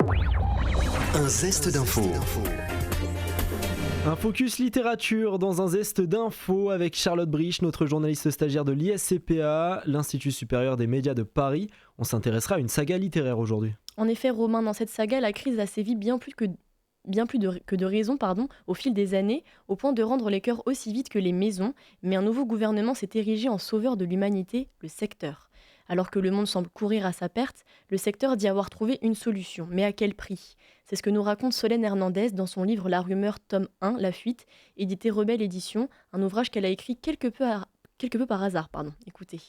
Un zeste d'info. Un focus littérature dans un zeste d'info avec Charlotte Brich, notre journaliste stagiaire de l'ISCPA, l'Institut supérieur des médias de Paris. On s'intéressera à une saga littéraire aujourd'hui. En effet, Romain, dans cette saga, la crise a sévi bien plus de raisons au fil des années, au point de rendre les cœurs aussi vides que les maisons. Mais un nouveau gouvernement s'est érigé en sauveur de l'humanité, le secteur. Alors que le monde semble courir à sa perte, le secteur dit avoir trouvé une solution. Mais à quel prix ? C'est ce que nous raconte Solène Hernandez dans son livre La Rumeur, tome 1, La Fuite, édité Rebelle Édition, un ouvrage qu'elle a écrit quelque peu par hasard. Écoutez.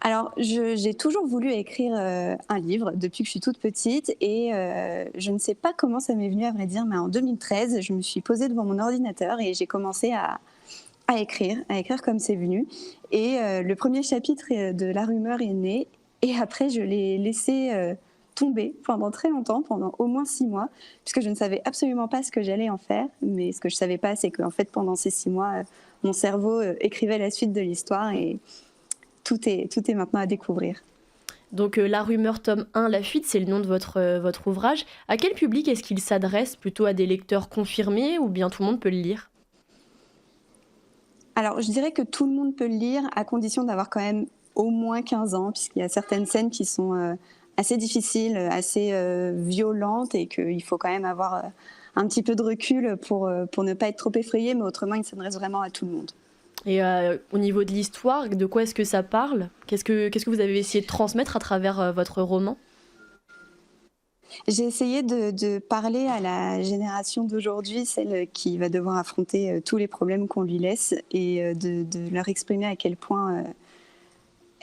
Alors, j'ai toujours voulu écrire un livre depuis que je suis toute petite et je ne sais pas comment ça m'est venu, à vrai dire, mais en 2013, je me suis posée devant mon ordinateur et j'ai commencé à écrire comme c'est venu. Et le premier chapitre de La Rumeur est né et après, je l'ai laissé tomber pendant très longtemps, pendant au moins 6 mois, puisque je ne savais absolument pas ce que j'allais en faire. Mais ce que je ne savais pas, c'est qu'en fait, pendant ces 6 mois, mon cerveau écrivait la suite de l'histoire et tout est maintenant à découvrir. Donc La Rumeur, tome 1, La Fuite, c'est le nom de votre ouvrage. À quel public est-ce qu'il s'adresse ? Plutôt à des lecteurs confirmés ou bien tout le monde peut le lire ? Alors, je dirais que tout le monde peut le lire, à condition d'avoir quand même au moins 15 ans, puisqu'il y a certaines scènes qui sont assez difficiles, assez violentes, et qu'il faut quand même avoir un petit peu de recul pour ne pas être trop effrayé, mais autrement, il s'adresse vraiment à tout le monde. Et au niveau de l'histoire, de quoi est-ce que ça parle ? Qu'est-ce que vous avez essayé de transmettre à travers votre roman ? J'ai essayé de parler à la génération d'aujourd'hui, celle qui va devoir affronter tous les problèmes qu'on lui laisse, et de leur exprimer à quel point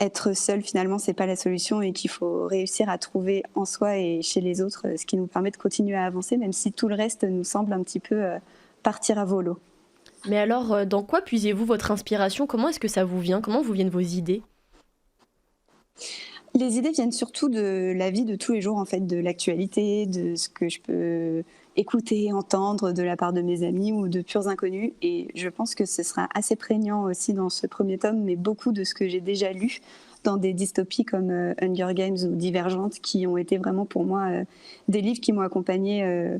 être seul, finalement, c'est pas la solution, et qu'il faut réussir à trouver en soi et chez les autres ce qui nous permet de continuer à avancer, même si tout le reste nous semble un petit peu partir à volo. Mais alors, dans quoi puisez-vous votre inspiration ? Comment est-ce que ça vous vient ? Comment vous viennent vos idées ? Les idées viennent surtout de la vie de tous les jours, en fait, de l'actualité, de ce que je peux écouter, entendre de la part de mes amis ou de purs inconnus. Et je pense que ce sera assez prégnant aussi dans ce premier tome, mais beaucoup de ce que j'ai déjà lu dans des dystopies comme Hunger Games ou Divergente, qui ont été vraiment pour moi des livres qui m'ont accompagnée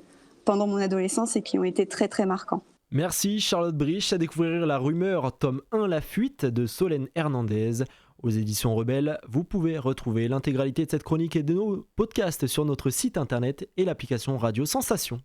pendant mon adolescence et qui ont été très très marquants. Merci Charlotte Brich, à découvrir La Rumeur, tome 1, La Fuite de Solène Hernandez. Aux éditions Rebelle, vous pouvez retrouver l'intégralité de cette chronique et de nos podcasts sur notre site internet et l'application Radio Sensation.